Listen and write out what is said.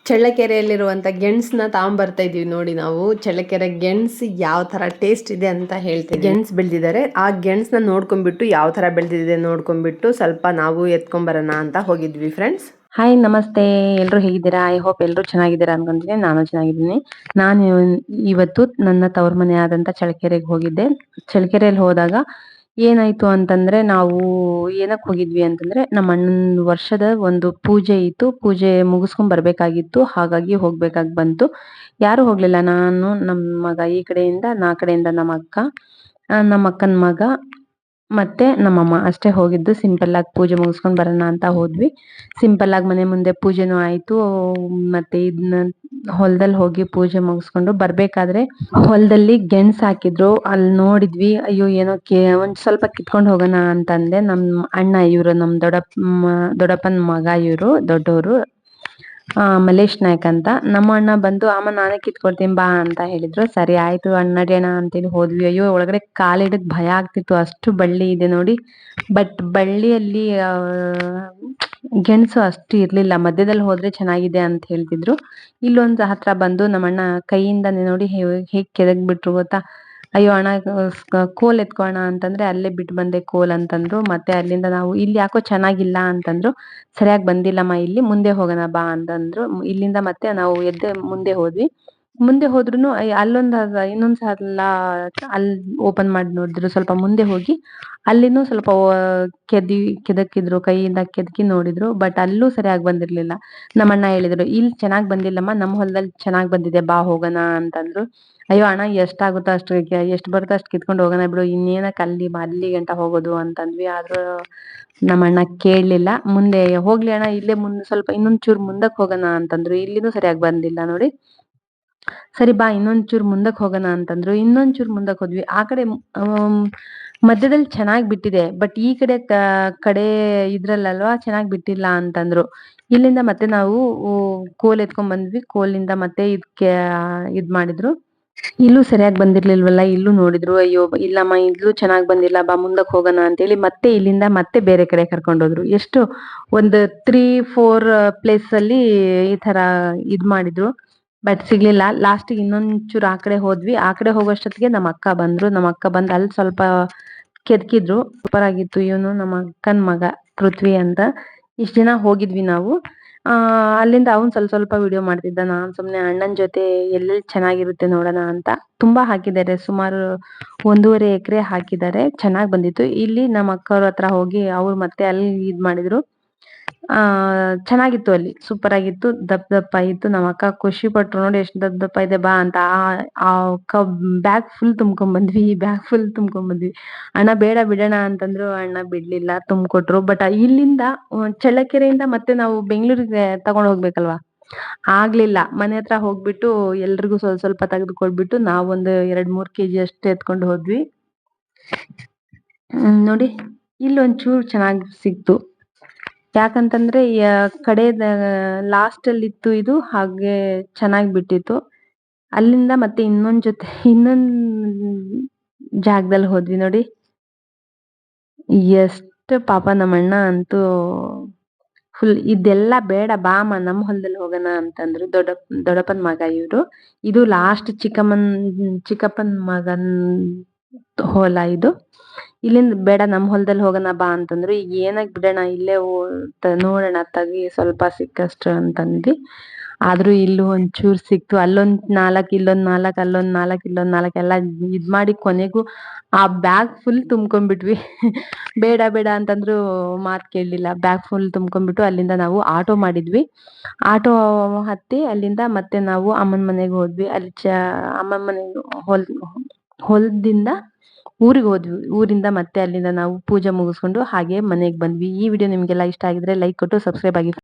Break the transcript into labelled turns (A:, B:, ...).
A: ಚಳ್ಳಕೆರೆಯಲ್ಲಿರುವಂಥ ಗೆಣಸನ್ನ ತಗೊಂಬರ್ತಾ ಇದೀವಿ ನೋಡಿ ನಾವು. ಚಳ್ಳಕೆರೆ ಗೆಣಸು ಯಾವ ಥರ ಟೇಸ್ಟ್ ಇದೆ ಅಂತ ಹೇಳ್ತೀವಿ. ಗೆಣಸು ಬೆಳೆದಿದ್ದಾರೆ, ಆ ಗೆಣಸನ್ನ ನೋಡ್ಕೊಂಡ್ಬಿಟ್ಟು ಯಾವ ಥರ ಬೆಳೆದಿದೆ ನೋಡ್ಕೊಂಡ್ಬಿಟ್ಟು ಸ್ವಲ್ಪ ನಾವು ಎತ್ಕೊಂಬರೋಣ ಅಂತ ಹೋಗಿದ್ವಿ ಫ್ರೆಂಡ್ಸ್.
B: ಹಾಯ್ ನಮಸ್ತೆ, ಎಲ್ಲರೂ ಹೇಗಿದ್ದೀರಾ? ಐ ಹೋಪ್ ಎಲ್ಲರೂ ಚೆನ್ನಾಗಿದ್ದೀರಾ ಅನ್ಕೊಂತೀನಿ. ನಾನು ಚೆನ್ನಾಗಿದ್ದೀನಿ. ನಾನು ಇವತ್ತು ನನ್ನ ತವ್ರ ಮನೆ ಆದಂತ ಚಳ್ಳಕೆರೆಗೆ ಹೋಗಿದ್ದೆ. ಚಳ್ಳಕೆರೆಯಲ್ಲಿ ಹೋದಾಗ ಏನಾಯ್ತು ಅಂತಂದ್ರೆ, ನಾವು ಏನಕ್ಕೆ ಹೋಗಿದ್ವಿ ಅಂತಂದ್ರೆ ನಮ್ಮ ಅಣ್ಣನ ವರ್ಷದ ಒಂದು ಪೂಜೆ ಇತ್ತು. ಪೂಜೆ ಮುಗಿಸ್ಕೊಂಡ್ ಬರ್ಬೇಕಾಗಿತ್ತು, ಹಾಗಾಗಿ ಹೋಗ್ಬೇಕಾಗಿ ಬಂತು. ಯಾರು ಹೋಗ್ಲಿಲ್ಲ, ನಾನು ನಮ್ಮ ಮಗ ಈ ಕಡೆಯಿಂದ, ಕಡೆಯಿಂದ ನಮ್ಮ ಅಕ್ಕನ ಮಗ ಮತ್ತೆ ನಮ್ಮಮ್ಮ ಅಷ್ಟೇ ಹೋಗಿದ್ದು. ಸಿಂಪಲ್ ಆಗಿ ಪೂಜೆ ಮುಗಿಸ್ಕೊಂಡ್ ಬರೋಣ ಅಂತ ಹೋದ್ವಿ. ಸಿಂಪಲ್ ಆಗಿ ಮನೆ ಮುಂದೆ ಪೂಜೆನೂ ಆಯ್ತು. ಮತ್ತೆ ಇದನ್ನ ಹೊಲದಲ್ಲಿ ಹೋಗಿ ಪೂಜೆ ಮುಗಿಸ್ಕೊಂಡು ಬರ್ಬೇಕಾದ್ರೆ ಹೊಲದಲ್ಲಿ ಗೆಣಸ್ ಹಾಕಿದ್ರು. ಅಲ್ಲಿ ನೋಡಿದ್ವಿ, ಅಯ್ಯೋ ಏನೋ ಒಂದ್ ಸ್ವಲ್ಪ ಕಿತ್ಕೊಂಡ್ ಹೋಗೋಣ ಅಂತಂದೆ. ನಮ್ ಅಣ್ಣ ಇವ್ರು, ನಮ್ ದೊಡ್ಡಪ್ಪನ ಮಗ ಇವ್ರು, ದೊಡ್ಡವರು, ಮಲೇಶ್ ನಾಯ್ಕ್ ಅಂತ. ನಮ್ಮ ಅಣ್ಣ ಬಂದು ಅಮ್ಮ ನಾನೇ ಕಿತ್ಕೊಡ್ತೀನಿ ಬಾ ಅಂತ ಹೇಳಿದ್ರು. ಸರಿ ಆಯ್ತು ಅಣ್ಣಡಿಯಣ ಅಂತೇಳಿ ಹೋದ್ವಿ. ಅಯ್ಯೋ ಒಳಗಡೆ ಕಾಲಿಡಕ್ ಭಯ ಆಗ್ತಿತ್ತು, ಅಷ್ಟು ಬಳ್ಳಿ ಇದೆ ನೋಡಿ. ಬಟ್ ಬಳ್ಳಿಯಲ್ಲಿ ಗೆಣಸು ಅಷ್ಟು ಇರ್ಲಿಲ್ಲ. ಮಧ್ಯದಲ್ಲಿ ಹೋದ್ರೆ ಚೆನ್ನಾಗಿದೆ ಅಂತ ಹೇಳ್ತಿದ್ರು. ಇಲ್ಲೊಂದು ಹತ್ರ ಬಂದು ನಮ್ಮಣ್ಣ ಕೈಯಿಂದಾನೆ ನೋಡಿ ಹೇಗ್ ಕೆದಕ್ ಬಿಟ್ರು ಗೊತ್ತಾ. ಅಯ್ಯೋ ಅಣ್ಣ ಕೋಲ್ ಎತ್ಕೋಣ ಅಂತಂದ್ರೆ ಅಲ್ಲೇ ಬಿಟ್ಟು ಬಂದೆ ಕೋಲ್ ಅಂತಂದ್ರು. ಮತ್ತೆ ಅಲ್ಲಿಂದ ನಾವು ಇಲ್ಲಿ ಯಾಕೋ ಚೆನ್ನಾಗಿಲ್ಲ ಅಂತಂದ್ರು. ಸರಿಯಾಗಿ ಬಂದಿಲ್ಲಮ್ಮ, ಇಲ್ಲಿ ಮುಂದೆ ಹೋಗೋಣ ಬಾ ಅಂತಂದ್ರು. ಇಲ್ಲಿಂದ ಮತ್ತೆ ನಾವು ಎದ್ದೆ ಮುಂದೆ ಹೋದ್ವಿ. ಮುಂದೆ ಹೋದ್ರುನು ಇನ್ನೊಂದ್ ಸಲ ಅಲ್ಲಿ ಓಪನ್ ಮಾಡಿ ನೋಡಿದ್ರು. ಸ್ವಲ್ಪ ಮುಂದೆ ಹೋಗಿ ಅಲ್ಲಿನೂ ಸ್ವಲ್ಪ ಕೆದಕಿದ್ರು, ಕೈಯಿಂದ ಕೆದಕಿ ನೋಡಿದ್ರು. ಬಟ್ ಅಲ್ಲೂ ಸರಿಯಾಗಿ ಬಂದಿರ್ಲಿಲ್ಲ. ನಮ್ಮಣ್ಣ ಹೇಳಿದ್ರು, ಇಲ್ಲಿ ಚೆನ್ನಾಗ್ ಬಂದಿಲ್ಲಮ್ಮ, ನಮ್ಮ ಹೊಲದಲ್ಲಿ ಚೆನ್ನಾಗ್ ಬಂದಿದೆ, ಬಾ ಹೋಗೋಣ ಅಂತಂದ್ರು. ಅಯ್ಯೋ ಅಣ್ಣ ಎಷ್ಟಾಗುತ್ತೋ ಅಷ್ಟು, ಎಷ್ಟು ಬರುತ್ತೋ ಅಷ್ಟು ಕಿತ್ಕೊಂಡು ಹೋಗೋಣ ಬಿಡು, ಇನ್ನೇನಕ್ಕೆ ಅಲ್ಲಿ ಗಂಟ ಹೋಗೋದು ಅಂತಂದ್ವಿ. ಆದ್ರೂ ನಮ್ಮಣ್ಣ ಕೇಳಲಿಲ್ಲ. ಮುಂದೆ ಹೋಗ್ಲಿ ಅಣ್ಣ, ಇಲ್ಲೇ ಮುಂದೆ ಸ್ವಲ್ಪ ಇನ್ನೊಂದ್ ಚೂರ್ ಮುಂದಕ್ಕೆ ಹೋಗೋಣ ಅಂತಂದ್ರು. ಇಲ್ಲಿನೂ ಸರಿಯಾಗಿ ಬಂದಿಲ್ಲ ನೋಡಿ. ಸರಿ ಬಾ ಇನ್ನೊಂದ್ ಚೂರ್ ಮುಂದಕ್ಕೆ ಹೋಗೋಣ ಅಂತಂದ್ರು. ಇನ್ನೊಂದ್ ಚೂರ್ ಮುಂದಕ್ಕೆ ಹೋದ್ವಿ. ಆ ಕಡೆ ಮಧ್ಯದಲ್ಲಿ ಚೆನ್ನಾಗ್ ಬಿಟ್ಟಿದೆ, ಬಟ್ ಈ ಕಡೆ ಇದ್ರಲ್ಲಲ್ವಾ ಚೆನ್ನಾಗ್ ಬಿಟ್ಟಿಲ್ಲ ಅಂತಂದ್ರು. ಇಲ್ಲಿಂದ ಮತ್ತೆ ನಾವು ಕೋಲ್ ಎತ್ಕೊಂಡ್ ಬಂದ್ವಿ. ಕೋಲಿಂದ ಮತ್ತೆ ಇದ್ ಮಾಡಿದ್ರು. ಇಲ್ಲೂ ಸರಿಯಾಗಿ ಬಂದಿರ್ಲಿಲ್ವಲ್ಲ, ಇಲ್ಲೂ ನೋಡಿದ್ರು. ಅಯ್ಯೋ ಇಲ್ಲಮ್ಮ ಇಲ್ಲೂ ಚೆನ್ನಾಗ್ ಬಂದಿಲ್ಲ, ಬಾ ಮುಂದಕ್ಕೆ ಹೋಗೋಣ ಅಂತೇಳಿ ಮತ್ತೆ ಇಲ್ಲಿಂದ ಮತ್ತೆ ಬೇರೆ ಕಡೆ ಕರ್ಕೊಂಡೋದ್ರು. ಎಷ್ಟು ಒಂದು 3-4 ಪ್ಲೇಸ್ ಅಲ್ಲಿ ಈ ತರ ಇದ್ ಮಾಡಿದ್ರು, ಬಟ್ ಸಿಗ್ಲಿಲ್ಲ. ಲಾಸ್ಟಿಗೆ ಇನ್ನೊಂಚೂರು ಆ ಕಡೆ ಹೋದ್ವಿ. ಆ ಕಡೆ ಹೋಗೋಷ್ಟೊತ್ತಿಗೆ ನಮ್ಮ ಅಕ್ಕ ಬಂದ್ರು. ನಮ್ಮ ಅಕ್ಕ ಬಂದ್ ಅಲ್ಲಿ ಸ್ವಲ್ಪ ಕೆದಕಿದ್ರು. ಸೂಪರ್ ಆಗಿತ್ತು. ಇವನು ನಮ್ಮ ಅಕ್ಕನ ಮಗ ಪೃಥ್ವಿ ಅಂತ. ಇಷ್ಟ ದಿನ ಹೋಗಿದ್ವಿ ನಾವು. ಅಲ್ಲಿಂದ ಅವ್ನ್ ಸ್ವಲ್ಪ ವಿಡಿಯೋ ಮಾಡ್ತಿದ್ದ. ನಾನ್ ಸುಮ್ನೆ ಅಣ್ಣನ್ ಜೊತೆ ಎಲ್ಲೆಲ್ಲಿ ಚೆನ್ನಾಗಿರುತ್ತೆ ನೋಡೋಣ ಅಂತ. ತುಂಬಾ ಹಾಕಿದ್ದಾರೆ, ಸುಮಾರು 1.5 ಎಕರೆ ಹಾಕಿದ್ದಾರೆ. ಚೆನ್ನಾಗ್ ಬಂದಿತ್ತು. ಇಲ್ಲಿ ನಮ್ಮ ಅಕ್ಕವ್ರ ಹತ್ರ ಹೋಗಿ ಅವ್ರು ಮತ್ತೆ ಅಲ್ಲಿ ಇದ್ ಮಾಡಿದ್ರು. ಚೆನ್ನಾಗಿತ್ತು, ಅಲ್ಲಿ ಸೂಪರ್ ಆಗಿತ್ತು. ದಪ್ಪ ಇತ್ತು. ನಮ್ಮ ಅಕ್ಕ ಖುಷಿ ಪಟ್ರು, ನೋಡಿ ಎಷ್ಟು ದಪ್ಪ ಇದೆ ಬಾ ಅಂತ. ಆ ಬ್ಯಾಗ್ ಫುಲ್ ತುಂಬ್ಕೊಂಡ್ ಬಂದ್ವಿ. ಅಣ್ಣ ಬೇಡ ಬಿಡೋಣ ಅಂತಂದ್ರು. ಅಣ್ಣ ಬಿಡ್ಲಿಲ್ಲ, ತುಂಬ್ಕೊಟ್ರು. ಬಟ್ ಇಲ್ಲಿಂದ ಚಳ್ಳಕೆರೆಯಿಂದ ಮತ್ತೆ ನಾವು ಬೆಂಗಳೂರಿಗೆ ತಗೊಂಡ್ ಹೋಗ್ಬೇಕಲ್ವಾ, ಆಗ್ಲಿಲ್ಲ. ಮನೆ ಹತ್ರ ಹೋಗ್ಬಿಟ್ಟು ಎಲ್ರಿಗೂ ಸ್ವಲ್ಪ ತೆಗೆದುಕೊಡ್ಬಿಟ್ಟು ನಾವೊಂದು 2-3 kg ಅಷ್ಟು ಎತ್ಕೊಂಡು ಹೋದ್ವಿ. ನೋಡಿ ಇಲ್ಲೊಂಚೂರು ಚೆನ್ನಾಗಿ ಸಿಕ್ತು. ಯಾಕಂತಂದ್ರೆ ಕಡೆ ಲಾಸ್ಟ್ ಅಲ್ಲಿ ಇತ್ತು ಇದು, ಹಾಗೆ ಚೆನ್ನಾಗಿ ಬಿಟ್ಟಿತ್ತು. ಅಲ್ಲಿಂದ ಮತ್ತೆ ಇನ್ನೊಂದ್ ಜಾಗದಲ್ಲಿ ಹೋದ್ವಿ ನೋಡಿ. ಎಷ್ಟು ಪಾಪ ನಮ್ಮಣ್ಣ ಅಂತೂ ಫುಲ್ ಇದೆಲ್ಲ ಬೇಡ ಬಾಮ ನಮ್ಮ ಹೊಲದಲ್ಲಿ ಹೋಗೋಣ ಅಂತಂದ್ರು. ದೊಡ್ಡಪ್ಪನ ಮಗ ಇವ್ರು. ಇದು ಲಾಸ್ಟ್ ಚಿಕ್ಕಪ್ಪನ ಮಗನ್ ಹೊಲ ಇದು. ಇಲ್ಲಿಂದ ಬೇಡ ನಮ್ಮ ಹೊಲದಲ್ಲಿ ಹೋಗೋಣ ಬಾ ಅಂತಂದ್ರು. ಈಗ ಏನಕ್ ಬಿಡೋಣ, ಇಲ್ಲೇ ನೋಡೋಣ ತಗಿ ಸ್ವಲ್ಪ ಸಿಕ್ಕಷ್ಟು ಅಂತಂದ್ವಿ. ಆದ್ರೂ ಇಲ್ಲೂ ಒಂಚೂರ್ ಸಿಕ್ತು. ಅಲ್ಲೊಂದ್ 4, ಇಲ್ಲೊಂದ್ 4, ಅಲ್ಲೊಂದ್ 4, ಇಲ್ಲೊಂದ್ 4 ಎಲ್ಲ ಇದ್ ಮಾಡಿ ಕೊನೆಗೂ ಆ ಬ್ಯಾಗ್ ಫುಲ್ ತುಂಬ್ಕೊಂಡ್ಬಿಟ್ವಿ. ಬೇಡ ಅಂತಂದ್ರು ಮಾತ್ ಕೇಳಲಿಲ್ಲ. ಬ್ಯಾಗ್ ಫುಲ್ ತುಂಬ್ಕೊಂಡ್ಬಿಟ್ಟು ಅಲ್ಲಿಂದ ನಾವು ಆಟೋ ಮಾಡಿದ್ವಿ. ಆಟೋ ಹತ್ತಿ ಅಲ್ಲಿಂದ ಮತ್ತೆ ನಾವು ಅಮ್ಮನ ಮನೆಗೆ ಹೋದ್ವಿ. ಅಲ್ಲಿ ಅಮ್ಮನ ಮನೆಗೆ ಹೊಲದಿಂದ ಊರಿಗೆ ಹೋದ್ವಿ. ಊರಿಂದ ಮತ್ತೆ ಅಲ್ಲಿಂದ ನಾವು ಪೂಜೆ ಮುಗಿಸ್ಕೊಂಡು ಹಾಗೆ ಮನೆಗೆ ಬಂದ್ವಿ. ಈ ವಿಡಿಯೋ ನಿಮ್ಗೆಲ್ಲ ಇಷ್ಟ ಆಗಿದ್ರೆ ಲೈಕ್ ಕೊಟ್ಟು ಸಬ್ಸ್ಕ್ರೈಬ್ ಆಗಿ.